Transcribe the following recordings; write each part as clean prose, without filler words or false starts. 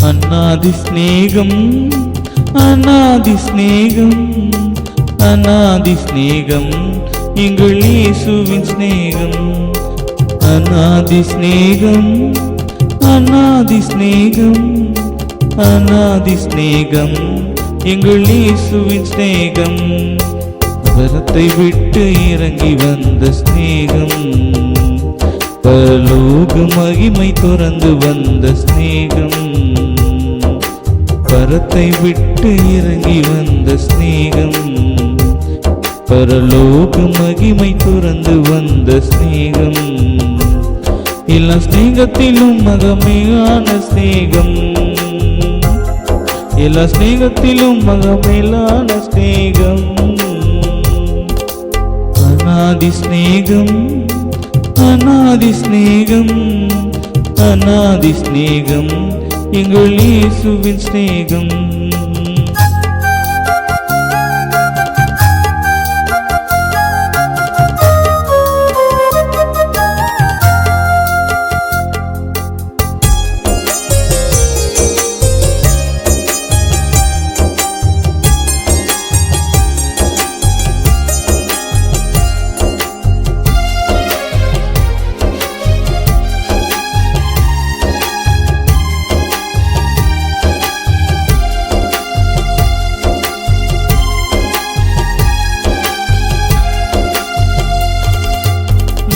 அநாதி ஸ்நேகம் அநாதி ஸ்நேகம் அநாதி ஸ்நேகம் எங்கள் இயேசுவின் ஸ்நேகம். அநாதி ஸ்நேகம் அநாதி ஸ்நேகம் அநாதி ஸ்நேகம் எங்கள் இயேசுவின் ஸ்நேகம். பரத்தை விட்டு இறங்கி வந்த ஸ்நேகம், பரலோக மகிமை துறந்து வந்த ஸ்நேகம். பரத்தை விட்டு இறங்கி வந்த ஸ்நேகம், பரலோக மகிமை துறந்து வந்த ஸ்நேகம். எல்லா ஸ்நேகத்திலும் மகமேலான ஸ்நேகம், எல்லா ஸ்நேகத்திலும் மகமேலான ஸ்நேகம். அநாதி ஸ்நேகம் அநாதி ஸ்நேகம் அநாதி ஸ்நேகம் எங்கள் இயேசுவின் ஸ்நேகம்.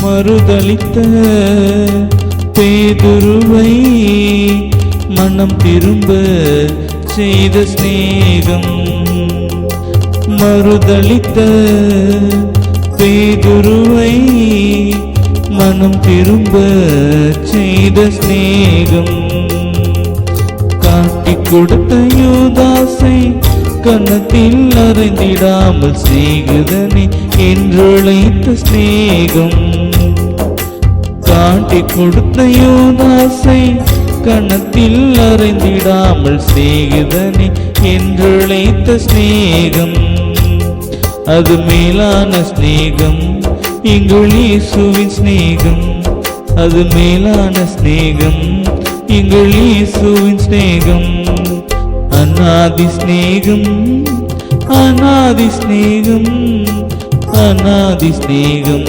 மறுதலித்த பேதுருவை மனம் திரும்ப செய்த ஸ்நேகம். மறுதலித்த பேதுருவை மனம் திரும்ப செய்த ஸ்நேகம். காட்டிக் கொடுத்த யூதாசை கன்னத்தில் அறைந்திடாமல் செய்குதனை என்றழைத்த ஸ்நேகம். காட்டிக் கொடுத்த யூதாசை கன்னத்தில் அறைந்திடாமல் செய்குதனை என்றழைத்த ஸ்நேகம். அது மேலான ஸ்நேகம் எங்கள் இயேசுவின் ஸ்நேகம். அது மேலான ஸ்நேகம் எங்கள் இயேசுவின் ஸ்நேகம். அநாதி ஸ்நேகம் அநாதி ஸ்நேகம் அநாதி ஸ்நேகம்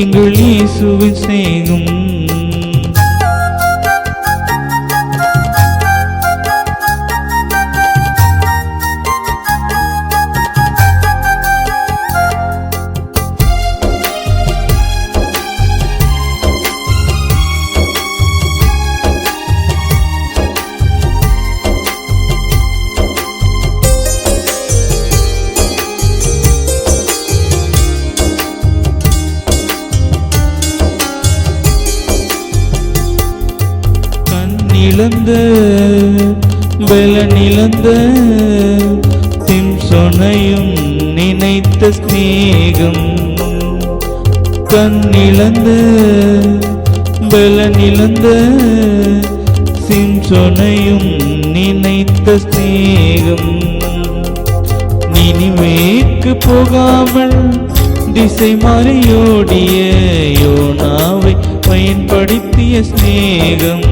எங்கள் இயேசுவின் ஸ்நேகம். இழந்த பலனிழந்த சிம்சோனையும் நினைத்த ஸ்நேகம். கண்ணிழந்த பலனிழந்த சிம்சோனையும் நினைத்த ஸ்நேகம். நினிவேக்கு போகாமல் திசை மாறியோடிய யோனாவை பயன்படுத்திய ஸ்நேகம்.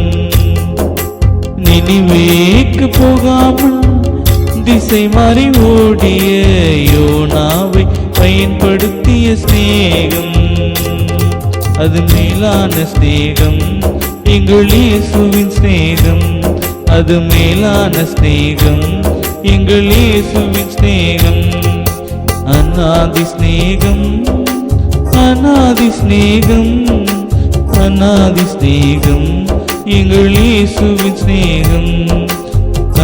நினிவேக்கு போகாமல் திசை மாறி ஓடிய யோனாவை பயன்படுத்திய ஸ்நேகம். அது மேலான ஸ்நேகம் எங்கள் இயேசுவின் ஸ்நேகம். அது மேலான ஸ்நேகம் எங்கள் இயேசுவின் ஸ்நேகம். அநாதி ஸ்நேகம் அநாதி ஸ்நேகம் அநாதி ஸ்நேகம் எங்கள் இயேசுவின் ஸ்நேகம்.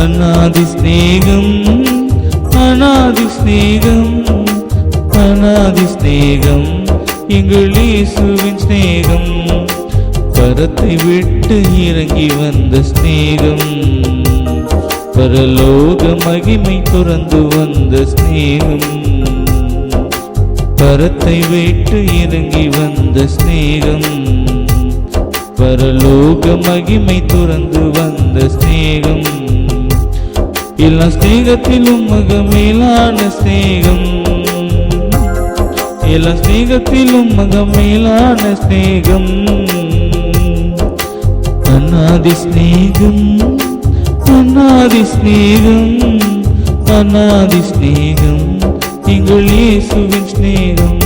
அநாதி ஸ்நேகம் அநாதி ஸ்நேகம் அநாதி ஸ்நேகம் எங்கள் இயேசுவின் ஸ்நேகம். பரத்தை விட்டு இறங்கி வந்த ஸ்நேகம், பரலோக மகிமை துறந்து வந்த ஸ்நேகம். பரத்தை விட்டு இறங்கி வந்த ஸ்நேகம், பரலோக மகிமை துறந்து வந்த ஸ்நேகம். எல்லா ஸ்நேகத்திலும் மகமேலான ஸ்நேகம், எல்லா ஸ்நேகத்திலும் மகமேலான ஸ்நேகம். அநாதி ஸ்நேகம் அநாதி ஸ்நேகம், அநாதி ஸ்நேகம், எங்கள் இயேசுவின் ஸ்நேகம்.